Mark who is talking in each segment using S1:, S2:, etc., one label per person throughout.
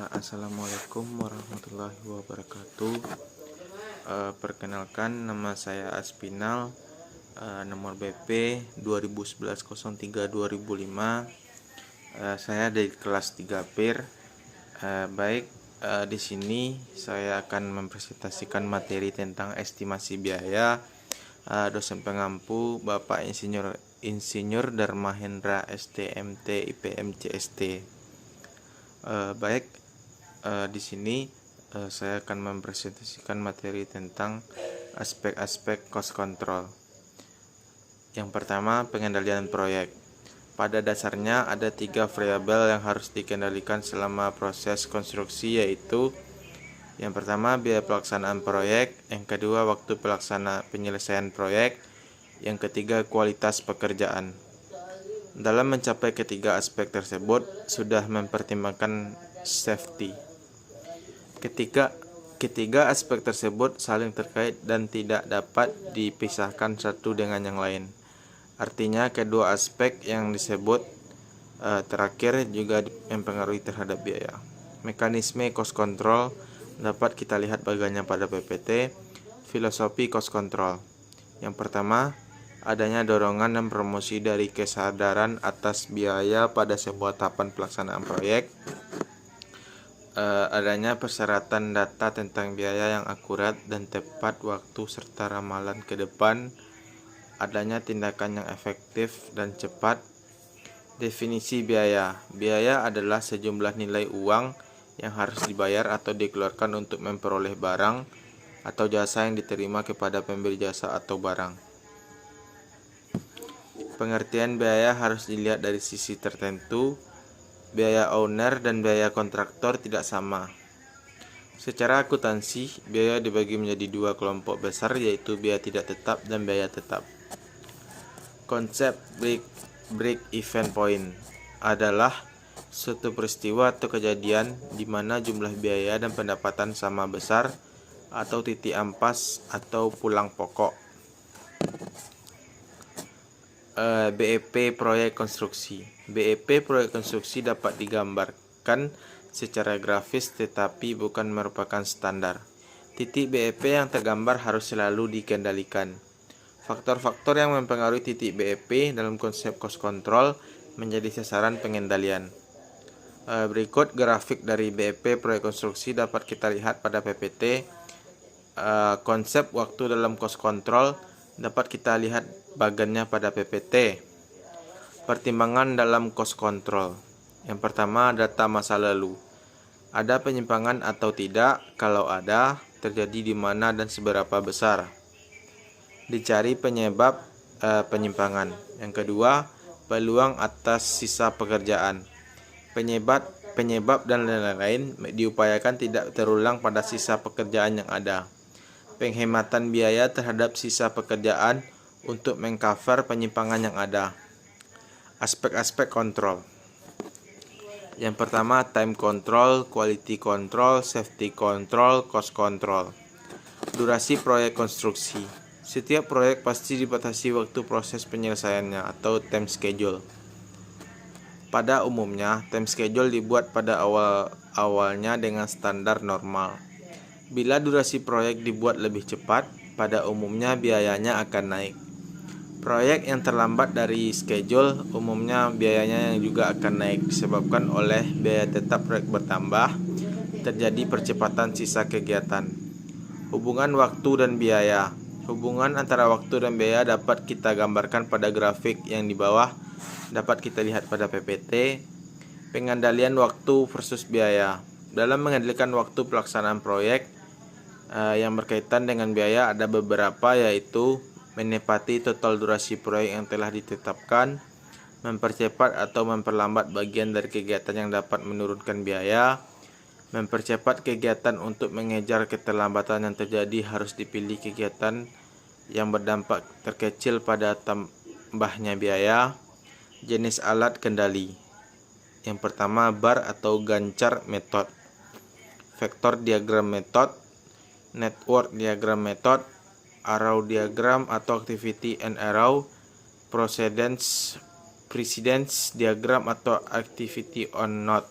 S1: Assalamualaikum warahmatullahi wabarakatuh. Perkenalkan, nama saya Aspinal, nomor BP 2011-03-2005. Saya dari kelas 3 PIR. Di sini saya akan mempresentasikan materi tentang estimasi biaya. Dosen pengampu Bapak Insinyur Dharma Hendra STMT IPM CST. Di sini saya akan mempresentasikan materi tentang aspek-aspek cost control. Yang pertama, pengendalian proyek. Pada dasarnya ada 3 variabel yang harus dikendalikan selama proses konstruksi, yaitu yang pertama biaya pelaksanaan proyek, yang kedua waktu penyelesaian proyek, yang ketiga kualitas pekerjaan. Dalam mencapai ketiga aspek tersebut, sudah mempertimbangkan safety. Ketiga aspek tersebut saling terkait dan tidak dapat dipisahkan satu dengan yang lain. Artinya, kedua aspek yang disebut terakhir juga mempengaruhi terhadap biaya. Mekanisme cost control dapat kita lihat bagiannya pada PPT. Filosofi cost control. Yang pertama, adanya dorongan dan promosi dari kesadaran atas biaya pada sebuah tahapan pelaksanaan proyek. Adanya persyaratan data tentang biaya yang akurat dan tepat waktu serta ramalan ke depan. Adanya tindakan yang efektif dan cepat. Definisi biaya. Biaya adalah sejumlah nilai uang yang harus dibayar atau dikeluarkan untuk memperoleh barang atau jasa yang diterima kepada pemberi jasa atau barang. Pengertian biaya harus dilihat dari sisi tertentu. Biaya owner dan biaya kontraktor tidak sama. Secara akuntansi, biaya dibagi menjadi 2 kelompok besar, yaitu biaya tidak tetap dan biaya tetap. Konsep break even point adalah suatu peristiwa atau kejadian di mana jumlah biaya dan pendapatan sama besar, atau titik ampas atau pulang pokok. BEP proyek konstruksi. BEP proyek konstruksi dapat digambarkan secara grafis tetapi bukan merupakan standar. Titik BEP yang tergambar harus selalu dikendalikan. Faktor-faktor yang mempengaruhi titik BEP dalam konsep cost control menjadi sasaran pengendalian. Berikut grafik dari BEP proyek konstruksi dapat kita lihat pada PPT. Konsep waktu dalam cost control dapat kita lihat bagiannya pada PPT. Pertimbangan dalam cost control. Yang pertama, data masa lalu. Ada penyimpangan atau tidak? Kalau ada, terjadi di mana dan seberapa besar? Dicari penyebab penyimpangan. Yang kedua, peluang atas sisa pekerjaan. Penyebab dan lain-lain diupayakan tidak terulang pada sisa pekerjaan yang ada. Penghematan biaya terhadap sisa pekerjaan untuk mengcover penyimpangan yang ada. Aspek-aspek kontrol. Yang pertama, time control, quality control, safety control, cost control. Durasi proyek konstruksi. Setiap proyek pasti dibatasi waktu proses penyelesaiannya atau time schedule. Pada umumnya, time schedule dibuat pada awalnya dengan standar normal. Bila durasi proyek dibuat lebih cepat, pada umumnya biayanya akan naik. Proyek yang terlambat dari schedule, umumnya biayanya yang juga akan naik disebabkan oleh biaya tetap proyek bertambah, terjadi percepatan sisa kegiatan. Hubungan waktu dan biaya. Hubungan antara waktu dan biaya dapat kita gambarkan pada grafik yang di bawah, dapat kita lihat pada PPT. Pengendalian waktu versus biaya. Dalam mengendalikan waktu pelaksanaan proyek yang berkaitan dengan biaya ada beberapa, yaitu menepati total durasi proyek yang telah ditetapkan, mempercepat atau memperlambat bagian dari kegiatan yang dapat menurunkan biaya, mempercepat kegiatan untuk mengejar keterlambatan yang terjadi. Harus dipilih kegiatan yang berdampak terkecil pada tambahnya biaya. Jenis alat kendali. Yang pertama, bar atau gancar method, vektor diagram method, network diagram method, arrow diagram atau activity and arrow, precedence diagram atau activity on node.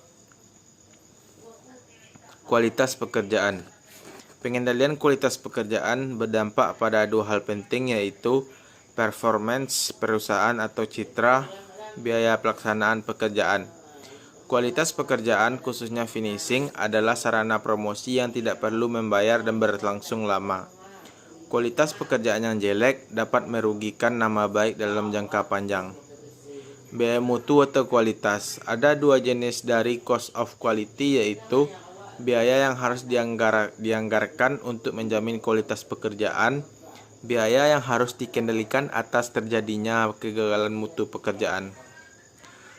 S1: Kualitas pekerjaan. Pengendalian kualitas pekerjaan berdampak pada dua hal penting, yaitu performance perusahaan atau citra, biaya pelaksanaan pekerjaan. Kualitas pekerjaan, khususnya finishing, adalah sarana promosi yang tidak perlu membayar dan berlangsung lama. Kualitas pekerjaan yang jelek dapat merugikan nama baik dalam jangka panjang. Biaya mutu atau kualitas. Ada dua jenis dari cost of quality, yaitu biaya yang harus dianggarkan untuk menjamin kualitas pekerjaan, biaya yang harus dikendalikan atas terjadinya kegagalan mutu pekerjaan.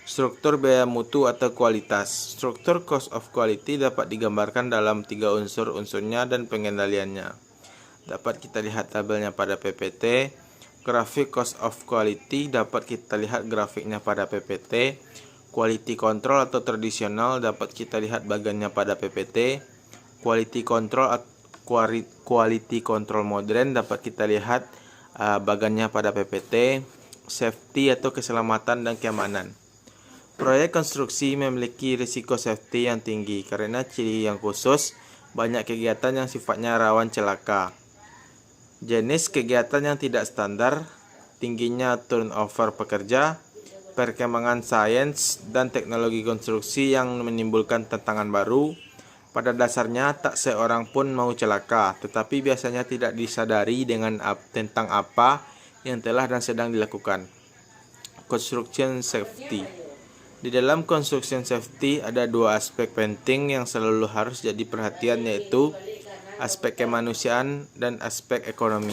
S1: Struktur biaya mutu atau kualitas. Struktur cost of quality dapat digambarkan dalam tiga unsur-unsurnya dan pengendaliannya. Dapat kita lihat tabelnya pada PPT. Grafik cost of quality dapat kita lihat grafiknya pada PPT. Quality control atau tradisional dapat kita lihat bagannya pada PPT. Quality control modern dapat kita lihat bagannya pada PPT. Safety atau keselamatan dan keamanan. Proyek konstruksi memiliki risiko safety yang tinggi karena ciri yang khusus, banyak kegiatan yang sifatnya rawan celaka. Jenis kegiatan yang tidak standar, tingginya turnover pekerja, perkembangan sains dan teknologi konstruksi yang menimbulkan tantangan baru. Pada dasarnya tak seorang pun mau celaka, tetapi biasanya tidak disadari tentang apa yang telah dan sedang dilakukan. Construction safety. Di dalam construction safety ada dua aspek penting yang selalu harus jadi perhatian, yaitu aspek kemanusiaan dan aspek ekonomi.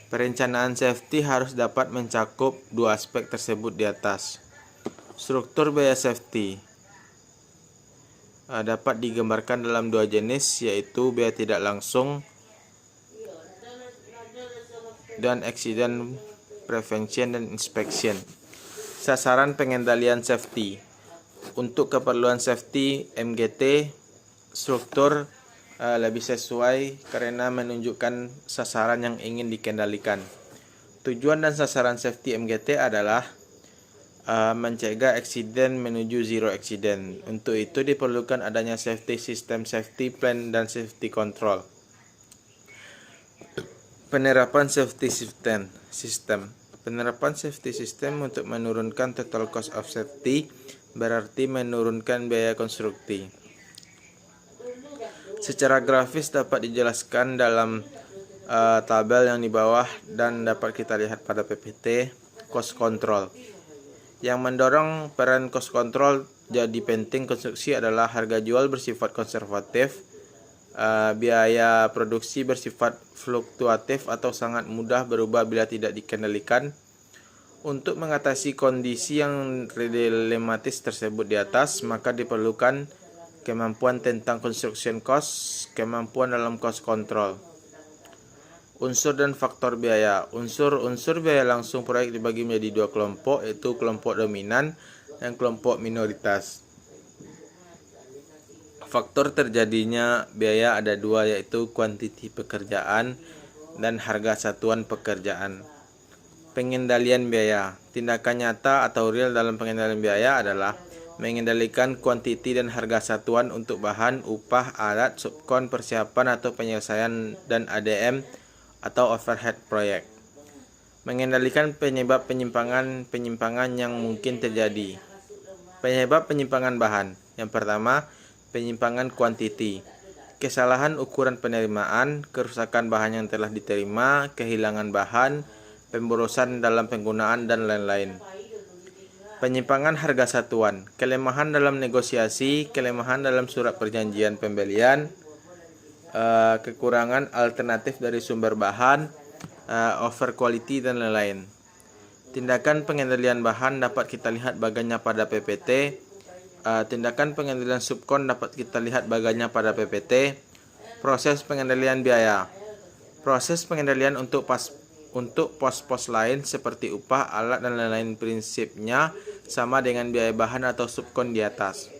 S1: Perencanaan safety harus dapat mencakup dua aspek tersebut di atas. Struktur biaya safety dapat digambarkan dalam dua jenis, yaitu biaya tidak langsung dan accident prevention dan inspection. Sasaran pengendalian safety. Untuk keperluan safety MGT, struktur lebih sesuai karena menunjukkan sasaran yang ingin dikendalikan. Tujuan dan sasaran safety MGT adalah mencegah accident menuju zero accident. Untuk itu diperlukan adanya safety system, safety plan, dan safety control. Penerapan safety system. Penerapan safety system untuk menurunkan total cost of safety berarti menurunkan biaya konstruksi. Secara grafis dapat dijelaskan dalam tabel yang di bawah dan dapat kita lihat pada PPT. Cost control. Yang mendorong peran cost control jadi penting konstruksi adalah harga jual bersifat konservatif, biaya produksi bersifat fluktuatif atau sangat mudah berubah bila tidak dikendalikan. Untuk mengatasi kondisi yang dilematis tersebut di atas, maka diperlukan kemampuan tentang construction cost, kemampuan dalam cost control. Unsur dan faktor biaya. Unsur biaya langsung proyek dibagi menjadi dua kelompok, yaitu kelompok dominan dan kelompok minoritas. Faktor terjadinya biaya ada dua, yaitu kuantiti pekerjaan dan harga satuan pekerjaan. Pengendalian biaya. Tindakan nyata atau real dalam pengendalian biaya adalah mengendalikan kuantiti dan harga satuan untuk bahan, upah, alat, subkon, persiapan atau penyelesaian, dan ADM atau overhead proyek. Mengendalikan penyebab penyimpangan yang mungkin terjadi. Penyebab penyimpangan bahan. Yang pertama, penyimpangan kuantiti. Kesalahan ukuran penerimaan, kerusakan bahan yang telah diterima, kehilangan bahan, pemborosan dalam penggunaan, dan lain-lain. Penyimpangan harga satuan, kelemahan dalam negosiasi, kelemahan dalam surat perjanjian pembelian, kekurangan alternatif dari sumber bahan, over quality, dan lain-lain. Tindakan pengendalian bahan dapat kita lihat bagannya pada PPT. Tindakan pengendalian subkon dapat kita lihat bagannya pada PPT. Proses pengendalian biaya. Proses pengendalian untuk pos-pos lain seperti upah, alat, dan lain-lain prinsipnya sama dengan biaya bahan atau subkon di atas.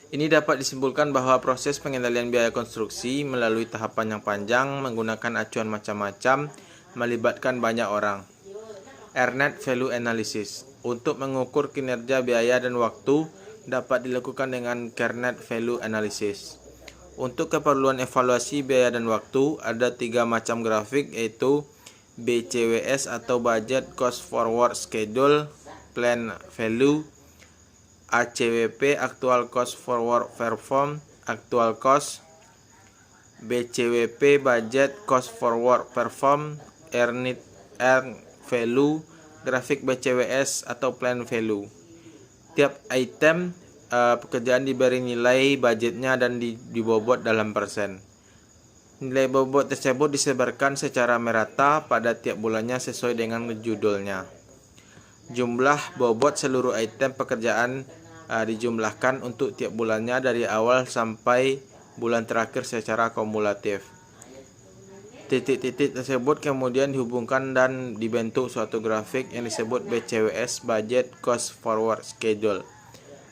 S1: Ini dapat disimpulkan bahwa proses pengendalian biaya konstruksi melalui tahapan yang panjang, menggunakan acuan macam-macam, melibatkan banyak orang. Earned Value Analysis. Untuk mengukur kinerja biaya dan waktu, dapat dilakukan dengan Kernel Value Analysis. Untuk keperluan evaluasi biaya dan waktu, ada 3 macam grafik, yaitu BCWS atau Budget Cost Forward Schedule, Plan Value, ACWP Actual Cost Forward Perform, Actual Cost, BCWP Budget Cost Forward Perform, Earned Value, grafik BCWS atau Plan Value. Tiap item pekerjaan diberi nilai budgetnya dan dibobot dalam persen. Nilai bobot tersebut disebarkan secara merata pada tiap bulannya sesuai dengan judulnya. Jumlah bobot seluruh item pekerjaan dijumlahkan untuk tiap bulannya dari awal sampai bulan terakhir secara kumulatif. Titik-titik tersebut kemudian dihubungkan dan dibentuk suatu grafik yang disebut BCWS Budget Cost Forward Schedule.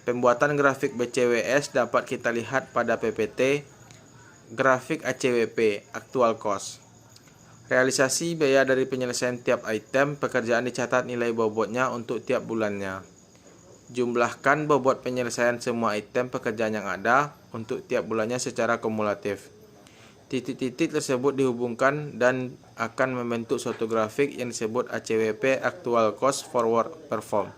S1: Pembuatan grafik BCWS dapat kita lihat pada PPT. Grafik ACWP Actual Cost. Realisasi biaya dari penyelesaian tiap item pekerjaan dicatat nilai bobotnya untuk tiap bulannya. Jumlahkan bobot penyelesaian semua item pekerjaan yang ada untuk tiap bulannya secara kumulatif. Titik-titik tersebut dihubungkan dan akan membentuk suatu grafik yang disebut ACWP Actual Cost Forward Perform.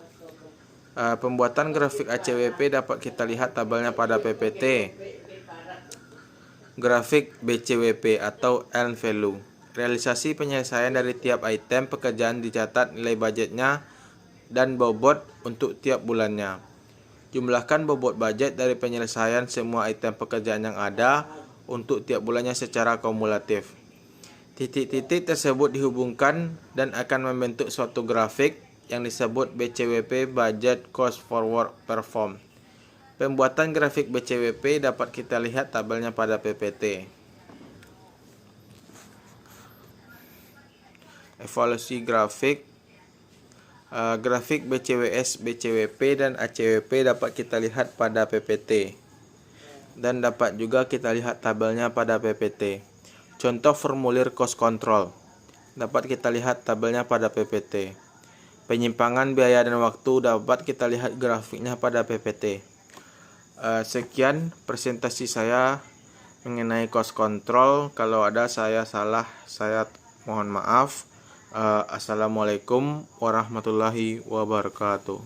S1: Pembuatan grafik ACWP dapat kita lihat tabelnya pada PPT. Grafik BCWP atau Earned Value. Realisasi penyelesaian dari tiap item pekerjaan dicatat nilai budgetnya dan bobot untuk tiap bulannya. Jumlahkan bobot budget dari penyelesaian semua item pekerjaan yang ada untuk tiap bulannya secara kumulatif. Titik-titik tersebut dihubungkan dan akan membentuk suatu grafik yang disebut BCWP Budget Cost Forward Perform. Pembuatan grafik BCWP dapat kita lihat tabelnya pada PPT. Evaluasi grafik. Grafik BCWS, BCWP, dan ACWP dapat kita lihat pada PPT. Dan dapat juga kita lihat tabelnya pada PPT. Contoh formulir cost control. Dapat kita lihat tabelnya pada PPT. Penyimpangan biaya dan waktu dapat kita lihat grafiknya pada PPT. Sekian presentasi saya mengenai cost control. Kalau ada saya salah, saya mohon maaf. Assalamualaikum warahmatullahi wabarakatuh.